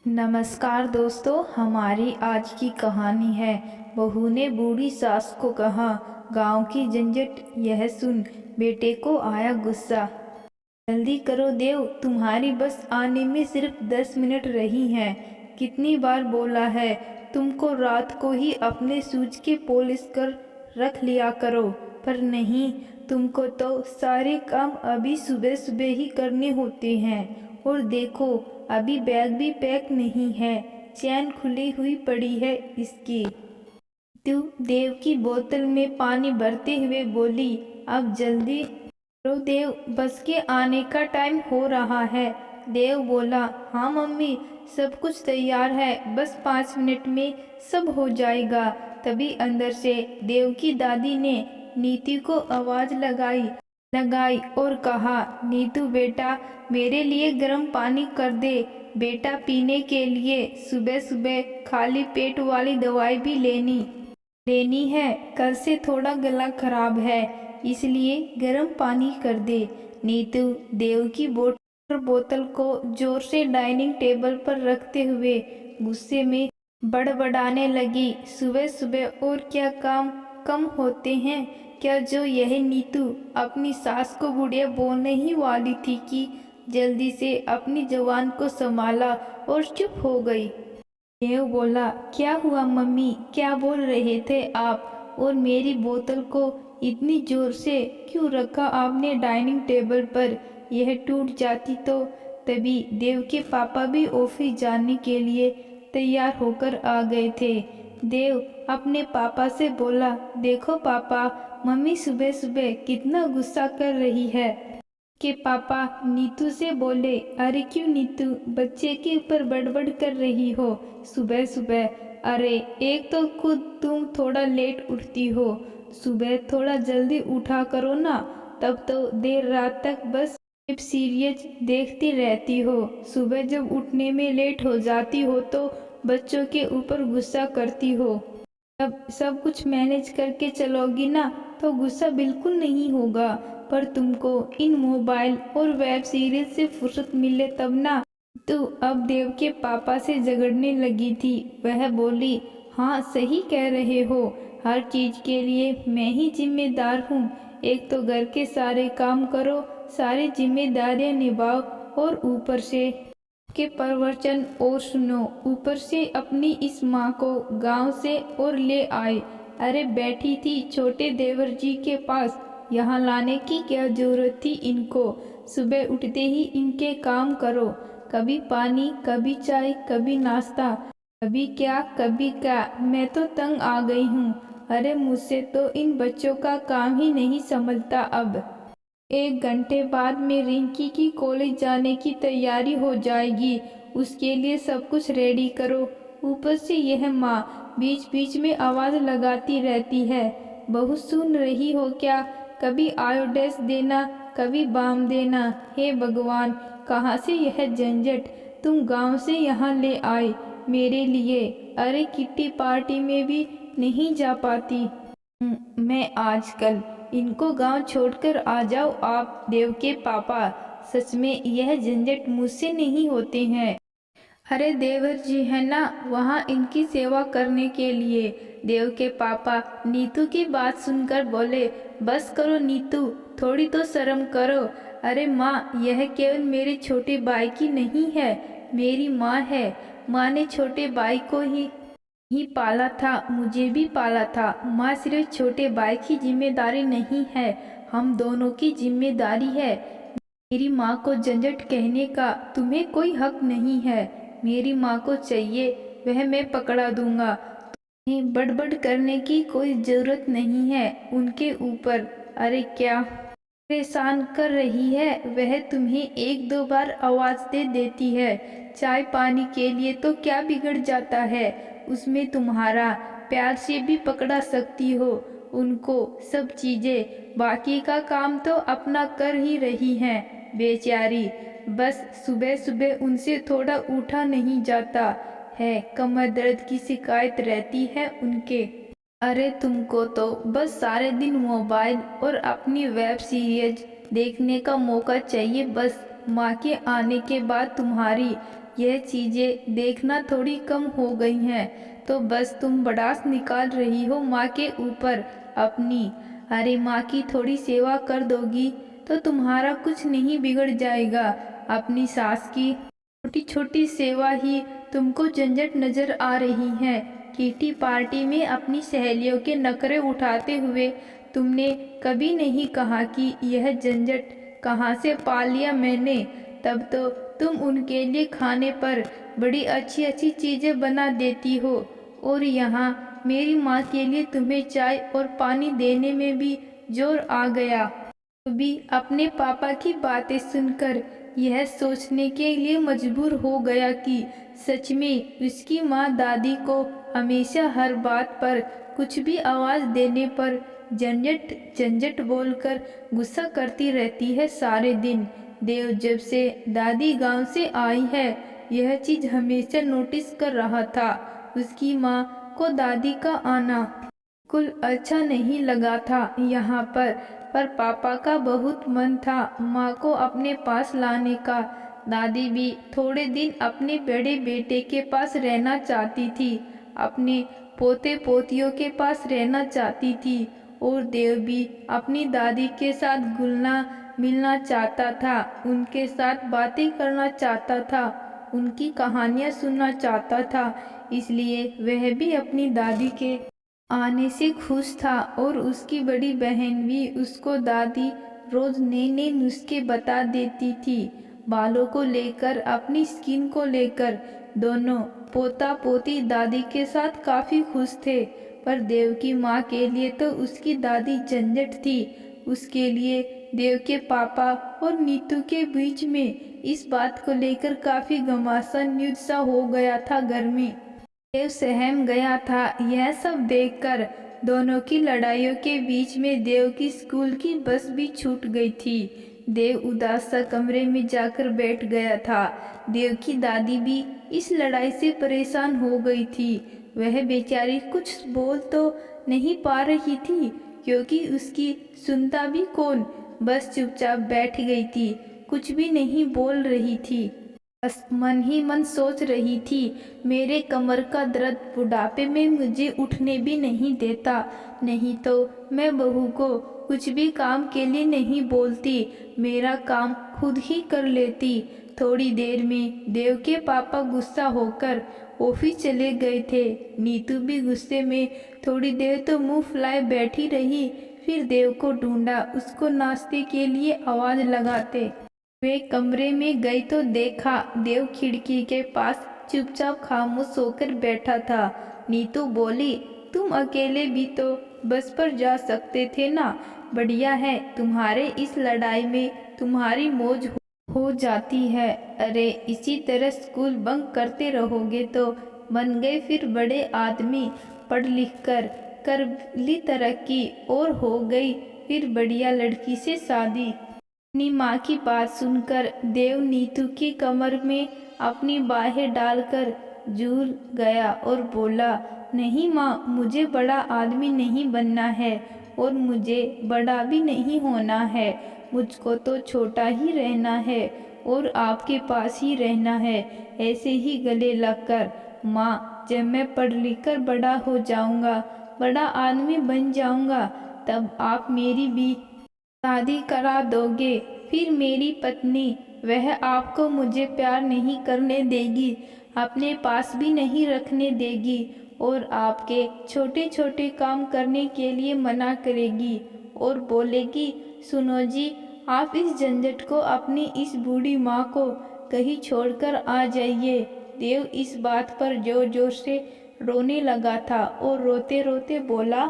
नमस्कार दोस्तों, हमारी आज की कहानी है बहू ने बूढ़ी सास को कहा, गांव की झंझट यह सुन बेटे को आया गुस्सा। जल्दी करो देव, तुम्हारी बस आने में सिर्फ 10 मिनट रही हैं। कितनी बार बोला है तुमको रात को ही अपने सूज के पॉलिश कर रख लिया करो, पर नहीं, तुमको तो सारे काम अभी सुबह सुबह ही करने होते हैं। और देखो, अभी बैग भी पैक नहीं है, चैन खुली हुई पड़ी है इसकी। तू देव की बोतल में पानी भरते हुए बोली, अब जल्दी करो देव, बस के आने का टाइम हो रहा है। देव बोला, हाँ मम्मी, सब कुछ तैयार है, बस 5 मिनट में सब हो जाएगा। तभी अंदर से देव की दादी ने नीतू को आवाज लगाई और कहा, नीतू बेटा, मेरे लिए गर्म पानी कर दे बेटा, पीने के लिए। सुबह सुबह खाली पेट वाली दवाई भी लेनी है, कल से थोड़ा गला खराब है, इसलिए गर्म पानी कर दे। नीतू देव की बोतल को जोर से डाइनिंग टेबल पर रखते हुए गुस्से में बड़बड़ाने लगी, सुबह सुबह और क्या काम कम होते हैं क्या, जो यह नीतू अपनी सास को बुढ़िया बोलने ही वाली थी कि जल्दी से अपनी जवान को संभाला और चुप हो गई। देव बोला, क्या हुआ मम्मी, क्या बोल रहे थे आप, और मेरी बोतल को इतनी जोर से क्यों रखा आपने डाइनिंग टेबल पर, यह टूट जाती तो। तभी देव के पापा भी ऑफिस जाने के लिए तैयार होकर आ गए थे। देव अपने पापा से बोला, देखो पापा, मम्मी सुबह सुबह कितना गुस्सा कर रही है। के पापा नीतू से बोले, अरे क्यों नीतू, बच्चे के ऊपर बड़बड़ कर रही हो सुबह सुबह। अरे एक तो खुद तुम थोड़ा लेट उठती हो, सुबह थोड़ा जल्दी उठा करो ना, तब तो देर रात तक बस वेब सीरीज देखती रहती हो। सुबह जब उठने में लेट हो जाती हो तो बच्चों के ऊपर गुस्सा करती हो। जब सब कुछ मैनेज करके चलोगी ना तो गुस्सा बिल्कुल नहीं होगा, पर तुमको इन मोबाइल और वेब सीरीज से फुर्सत मिले तब ना। तो अब देव के पापा से झगड़ने लगी थी। वह बोली, हाँ सही कह रहे हो, हर चीज के लिए मैं ही जिम्मेदार हूँ। एक तो घर के सारे काम करो, सारी जिम्मेदारियां निभाओ, और ऊपर से के प्रवचन और सुनो, ऊपर से अपनी इस माँ को गांव से और ले आए। अरे बैठी थी छोटे देवर जी के पास, यहाँ लाने की क्या जरूरत थी इनको। सुबह उठते ही इनके काम करो, कभी पानी, कभी चाय, कभी नाश्ता, कभी क्या, मैं तो तंग आ गई हूँ। अरे मुझसे तो इन बच्चों का काम ही नहीं संभलता अब। 1 घंटे बाद में रिंकी की कॉलेज जाने की तैयारी हो जाएगी, उसके लिए सब कुछ रेडी करो। ऊपर से यह माँ बीच बीच में आवाज़ लगाती रहती है, बहू सुन रही हो क्या, कभी आयोडेस देना, कभी बाम देना। हे भगवान, कहाँ से यह झंझट तुम गांव से यहाँ ले आए मेरे लिए। अरे किट्टी पार्टी में भी नहीं जा पाती मैं आजकल, इनको गांव छोड़कर आ जाओ आप देव के पापा, सच में यह झंझट मुझसे नहीं होते हैं। अरे देवर जी है ना वहाँ इनकी सेवा करने के लिए। देव के पापा नीतू की बात सुनकर बोले, बस करो नीतू, थोड़ी तो शर्म करो। अरे माँ, यह केवल मेरे छोटे भाई की नहीं है, मेरी माँ है। माँ ने छोटे भाई को ही पाला था, मुझे भी पाला था। माँ सिर्फ छोटे भाई की जिम्मेदारी नहीं है, हम दोनों की जिम्मेदारी है। मेरी माँ को झंझट कहने का तुम्हें कोई हक नहीं है। मेरी माँ को चाहिए वह मैं पकड़ा दूंगा, तुम्हें बड़बड़ करने की कोई जरूरत नहीं है उनके ऊपर। अरे क्या परेशान कर रही है, वह तुम्हें 1-2 बार आवाज दे देती है। चाय पानी के लिए तो क्या बिगड़ जाता है, उसमें तुम्हारा प्यार से भी पकड़ा सकती हो उनको सब चीजें। बाकी का काम तो अपना कर ही रही हैं बेचारी, बस सुबह सुबह उनसे थोड़ा उठा नहीं जाता है, कमर दर्द की शिकायत रहती है उनके। अरे तुमको तो बस सारे दिन मोबाइल और अपनी वेब सीरीज देखने का मौका चाहिए बस। माँ के आने के बाद तुम्हारी यह चीज़ें देखना थोड़ी कम हो गई हैं, तो बस तुम बड़ास निकाल रही हो माँ के ऊपर अपनी। अरे माँ की थोड़ी सेवा कर दोगी तो तुम्हारा कुछ नहीं बिगड़ जाएगा। अपनी सास की छोटी छोटी सेवा ही तुमको झंझट नजर आ रही है। किटी पार्टी में अपनी सहेलियों के नखरे उठाते हुए तुमने कभी नहीं कहा कि यह झंझट कहाँ से पा लिया मैंने। तब तो तुम उनके लिए खाने पर बड़ी अच्छी अच्छी चीज़ें बना देती हो, और यहाँ मेरी माँ के लिए तुम्हें चाय और पानी देने में भी जोर आ गया। तो भी अपने पापा की बातें सुनकर यह सोचने के लिए मजबूर हो गया कि सच में उसकी माँ दादी को हमेशा हर बात पर कुछ भी आवाज़ देने पर झंझट झंझट बोलकर गुस्सा करती रहती है सारे दिन। देव जब से दादी गांव से आई है यह चीज़ हमेशा नोटिस कर रहा था। उसकी माँ को दादी का आना कुल अच्छा नहीं लगा था यहाँ पर पापा का बहुत मन था माँ को अपने पास लाने का। दादी भी थोड़े दिन अपने बड़े बेटे के पास रहना चाहती थी, अपने पोते पोतियों के पास रहना चाहती थी, और देव भी अपनी दादी के साथ घुलना मिलना चाहता था, उनके साथ बातें करना चाहता था, उनकी कहानियाँ सुनना चाहता था। इसलिए वह भी अपनी दादी के आने से खुश था, और उसकी बड़ी बहन भी उसको दादी रोज नए नए नुस्खे बता देती थी। बालों को लेकर अपनी स्किन को लेकर दोनों पोता पोती दादी के साथ काफ़ी खुश थे। पर देव की माँ के लिए तो उसकी दादी झंझट थी। उसके लिए देव के पापा और नीतू के बीच में इस बात को लेकर काफ़ी घमासान युद्ध सा हो गया था घर में। देव सहम गया था यह सब देखकर। दोनों की लड़ाइयों के बीच में देव की स्कूल की बस भी छूट गई थी। देव उदास सा कमरे में जाकर बैठ गया था। देव की दादी भी इस लड़ाई से परेशान हो गई थी। वह बेचारी कुछ बोल तो नहीं पा रही थी, क्योंकि उसकी सुनता भी कौन, बस चुपचाप बैठ गई थी, कुछ भी नहीं बोल रही थी। बस मन ही मन सोच रही थी, मेरे कमर का दर्द बुढ़ापे में मुझे उठने भी नहीं देता, नहीं तो मैं बहू को कुछ भी काम के लिए नहीं बोलती, मेरा काम खुद ही कर लेती। थोड़ी देर में देव के पापा गुस्सा होकर ऑफिस चले गए थे। नीतू भी गुस्से में थोड़ी देर तो मुंह फुलाए बैठी रही, फिर देव को ढूंढा, उसको नाश्ते के लिए आवाज़ लगाते। वे कमरे में गई तो देखा देव खिड़की के पास चुपचाप खामोश होकर बैठा था। नीतू बोली, तुम अकेले भी तो बस पर जा सकते थे ना, बढ़िया है, तुम्हारे इस लड़ाई में तुम्हारी मौज हो जाती है। अरे इसी तरह स्कूल बंक करते रहोगे तो बन गए फिर बड़े आदमी, पढ़ लिख कर ली तरक्की और हो गई फिर बढ़िया लड़की से शादी। अपनी माँ की बात सुनकर देव नीतू की कमर में अपनी बाहें डालकर झूल गया और बोला, नहीं माँ, मुझे बड़ा आदमी नहीं बनना है और मुझे बड़ा भी नहीं होना है, मुझको तो छोटा ही रहना है और आपके पास ही रहना है, ऐसे ही गले लगकर। माँ, जब मैं पढ़ लिख कर बड़ा हो जाऊँगा, बड़ा आदमी बन जाऊँगा, तब आप मेरी भी शादी करा दोगे। फिर मेरी पत्नी, वह आपको मुझे प्यार नहीं करने देगी, अपने पास भी नहीं रखने देगी और आपके छोटे छोटे काम करने के लिए मना करेगी और बोलेगी, सुनो जी, आप इस झंझट को अपनी इस बूढ़ी माँ को कहीं छोड़कर आ जाइए। देव इस बात पर जोर जोर से रोने लगा था और रोते रोते बोला,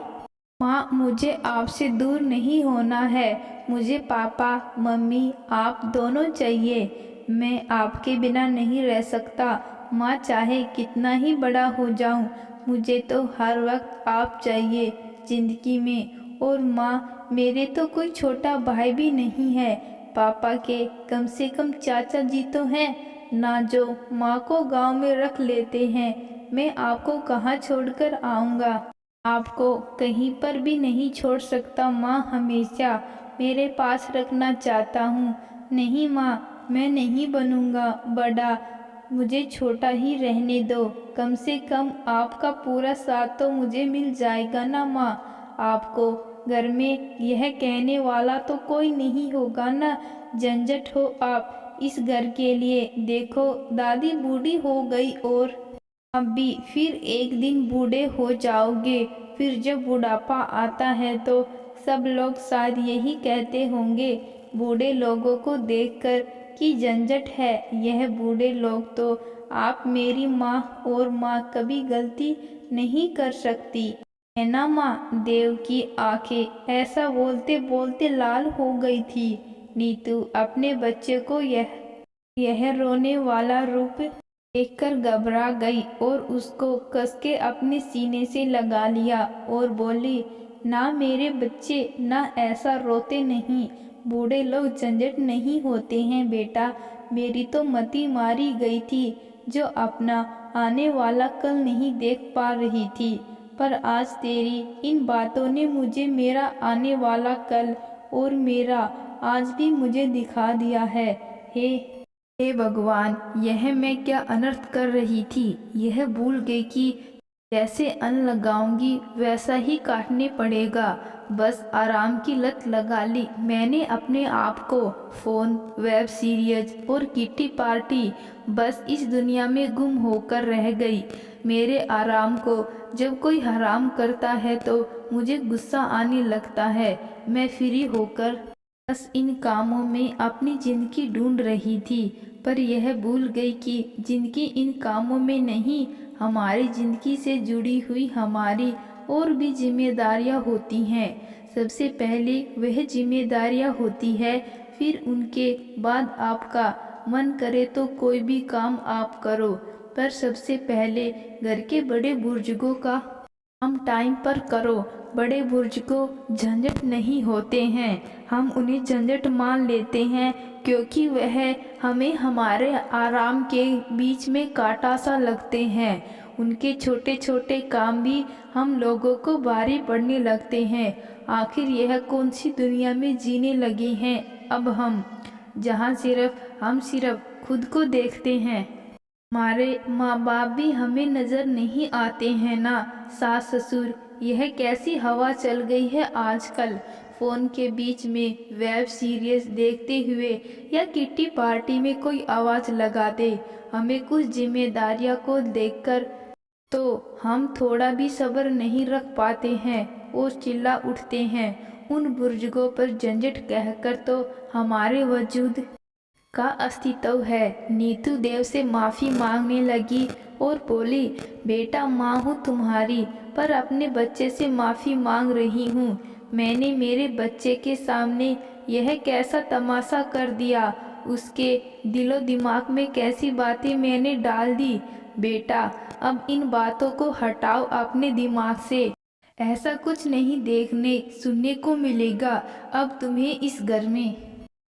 माँ, मुझे आपसे दूर नहीं होना है, मुझे पापा मम्मी आप दोनों चाहिए, मैं आपके बिना नहीं रह सकता। माँ, चाहे कितना ही बड़ा हो जाऊँ, मुझे तो हर वक्त आप चाहिए ज़िंदगी में। और माँ, मेरे तो कोई छोटा भाई भी नहीं है, पापा के कम से कम चाचा जी तो हैं ना, जो माँ को गांव में रख लेते हैं। मैं आपको कहाँ छोड़कर आऊँगा, आपको कहीं पर भी नहीं छोड़ सकता माँ, हमेशा मेरे पास रखना चाहता हूँ। नहीं माँ, मैं नहीं बनूँगा बड़ा, मुझे छोटा ही रहने दो, कम से कम आपका पूरा साथ तो मुझे मिल जाएगा ना माँ। आपको घर में यह कहने वाला तो कोई नहीं होगा ना, झंझट हो आप इस घर के लिए। देखो दादी बूढ़ी हो गई और आप भी फिर एक दिन बूढ़े हो जाओगे। फिर जब बुढ़ापा आता है तो सब लोग शायद यही कहते होंगे बूढ़े लोगों को देखकर कि झंझट है यह बूढ़े लोग, तो आप मेरी माँ और माँ कभी गलती नहीं कर सकती है ना माँ। देव की आंखें ऐसा बोलते बोलते लाल हो गई थी। नीतू अपने बच्चे को यह रोने वाला रूप देखकर घबरा गई और उसको कस के अपने सीने से लगा लिया और बोली, ना मेरे बच्चे, ना ऐसा रोते नहीं। बूढ़े लोग झंझट नहीं होते हैं बेटा। मेरी तो मति मारी गई थी जो अपना आने वाला कल नहीं देख पा रही थी, पर आज तेरी इन बातों ने मुझे मेरा आने वाला कल और मेरा आज भी मुझे दिखा दिया है। हे भगवान, यह मैं क्या अनर्थ कर रही थी। यह भूल गई कि जैसे अन्न लगाऊंगी वैसा ही काटने पड़ेगा। बस आराम की लत लगा ली मैंने अपने आप को। फ़ोन, वेब सीरीज और किट्टी पार्टी, बस इस दुनिया में गुम होकर रह गई। मेरे आराम को जब कोई हराम करता है तो मुझे गुस्सा आने लगता है। मैं फ्री होकर बस इन कामों में अपनी जिंदगी ढूंढ रही थी, पर यह भूल गई कि जिंदगी इन कामों में नहीं, हमारी जिंदगी से जुड़ी हुई हमारी और भी जिम्मेदारियां होती हैं। सबसे पहले वह जिम्मेदारियां होती है, फिर उनके बाद आपका मन करे तो कोई भी काम आप करो, पर सबसे पहले घर के बड़े बुजुर्गों का काम टाइम पर करो। बड़े बुजुर्ग झंझट नहीं होते हैं, हम उन्हें झंझट मान लेते हैं क्योंकि वह हमें हमारे आराम के बीच में कांटा सा लगते हैं। उनके छोटे छोटे काम भी हम लोगों को भारी पड़ने लगते हैं। आखिर यह कौन सी दुनिया में जीने लगे हैं अब हम, जहाँ हम सिर्फ खुद को देखते हैं। हमारे माँ बाप भी हमें नज़र नहीं आते हैं ना। सास ससुर, यह कैसी हवा चल गई है आजकल। फ़ोन के बीच में वेब सीरीज देखते हुए या किट्टी पार्टी में कोई आवाज़ लगा दे हमें कुछ जिम्मेदारियों को देखकर, तो हम थोड़ा भी सब्र नहीं रख पाते हैं और चिल्ला उठते हैं। उन बुजुर्गों पर झंझट कहकर तो हमारे वजूद का अस्तित्व है। नीतू देव से माफ़ी मांगने लगी और बोली, बेटा माँ हूँ तुम्हारी, पर अपने बच्चे से माफ़ी मांग रही हूँ। मैंने मेरे बच्चे के सामने यह कैसा तमाशा कर दिया, उसके दिलो दिमाग में कैसी बातें मैंने डाल दी। बेटा अब इन बातों को हटाओ अपने दिमाग से। ऐसा कुछ नहीं देखने सुनने को मिलेगा अब तुम्हें इस घर में।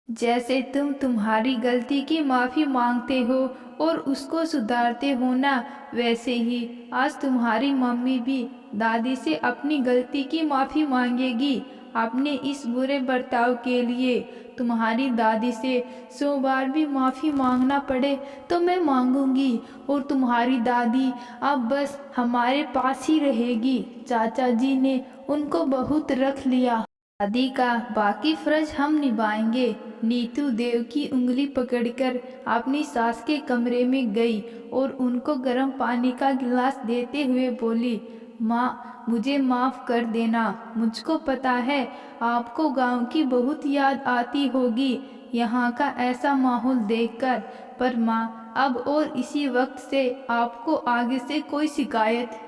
जैसे तुम तुम्हारी गलती की माफ़ी मांगते हो और उसको सुधारते हो ना, वैसे ही आज तुम्हारी मम्मी भी दादी से अपनी गलती की माफ़ी मांगेगी अपने इस बुरे बर्ताव के लिए। तुम्हारी दादी से 100 बार भी माफ़ी मांगना पड़े तो मैं मांगूंगी, और तुम्हारी दादी अब बस हमारे पास ही रहेगी। चाचा जी ने उनको बहुत रख लिया, दादी का बाकी फर्ज हम निभाएंगे। नीतू देव की उंगली पकड़कर अपनी सास के कमरे में गई और उनको गर्म पानी का गिलास देते हुए बोली, माँ मुझे माफ़ कर देना। मुझको पता है आपको गांव की बहुत याद आती होगी यहाँ का ऐसा माहौल देखकर, पर माँ अब और इसी वक्त से आपको आगे से कोई शिकायत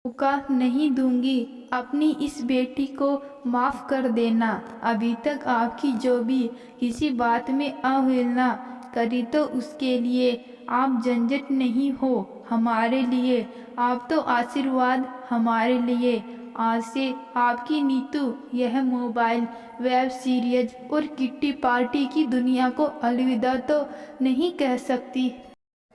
मौका नहीं दूंगी। अपनी इस बेटी को माफ़ कर देना। अभी तक आपकी जो भी किसी बात में अवहेलना करी तो उसके लिए आप झंझट नहीं हो हमारे लिए, आप तो आशीर्वाद हमारे लिए। आज से आपकी नीतू यह मोबाइल, वेब सीरीज और किट्टी पार्टी की दुनिया को अलविदा तो नहीं कह सकती,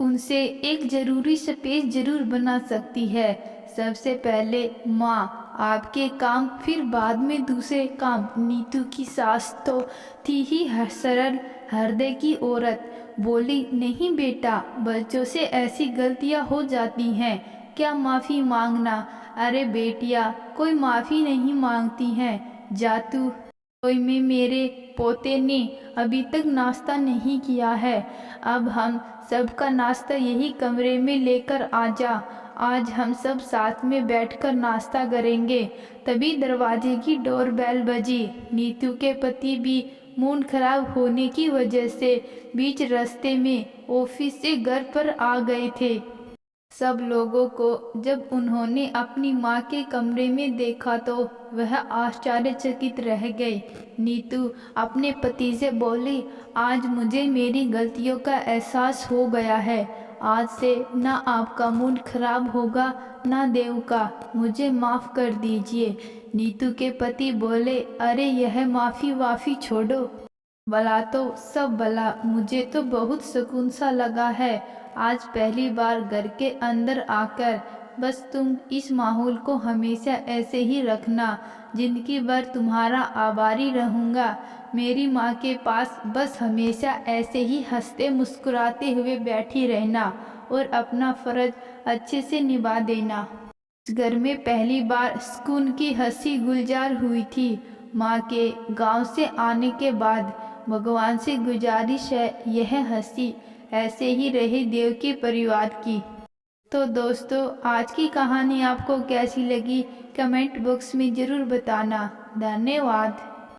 उनसे एक ज़रूरी स्पेस जरूर बना सकती है। सबसे पहले माँ आपके काम, फिर बाद में दूसरे काम। नीतू की सास तो थी ही सरल हृदय की औरत, बोली, नहीं बेटा, बच्चों से ऐसी गलतियां हो जाती हैं, क्या माफ़ी मांगना। अरे बेटिया, कोई माफ़ी नहीं मांगती है, जा तू। रसोई में मेरे पोते ने अभी तक नाश्ता नहीं किया है, अब हम सबका नाश्ता यही कमरे में लेकर आ जा। आज हम सब साथ में बैठकर नाश्ता करेंगे। तभी दरवाजे की डोरबेल बजी। नीतू के पति भी मूड खराब होने की वजह से बीच रास्ते में ऑफिस से घर पर आ गए थे। सब लोगों को जब उन्होंने अपनी माँ के कमरे में देखा तो वह आश्चर्यचकित रह गए। नीतू अपने पति से बोली, आज मुझे मेरी गलतियों का एहसास हो गया है। आज से ना आपका मूड खराब होगा ना देव का, मुझे माफ़ कर दीजिए। नीतू के पति बोले, अरे यह माफ़ी वाफ़ी छोड़ो, भला तो सब भला, मुझे तो बहुत सुकून सा लगा है आज पहली बार घर के अंदर आकर। बस तुम इस माहौल को हमेशा ऐसे ही रखना, जिंदगी भर तुम्हारा आभारी रहूँगा। मेरी माँ के पास बस हमेशा ऐसे ही हंसते मुस्कुराते हुए बैठी रहना और अपना फ़र्ज अच्छे से निभा देना। इस घर में पहली बार सुकून की हंसी गुलजार हुई थी। माँ के गांव से आने के बाद भगवान से गुजारिश है, यह हंसी ऐसे ही रहे देव के परिवार की। तो दोस्तों, आज की कहानी आपको कैसी लगी कमेंट बॉक्स में ज़रूर बताना। धन्यवाद।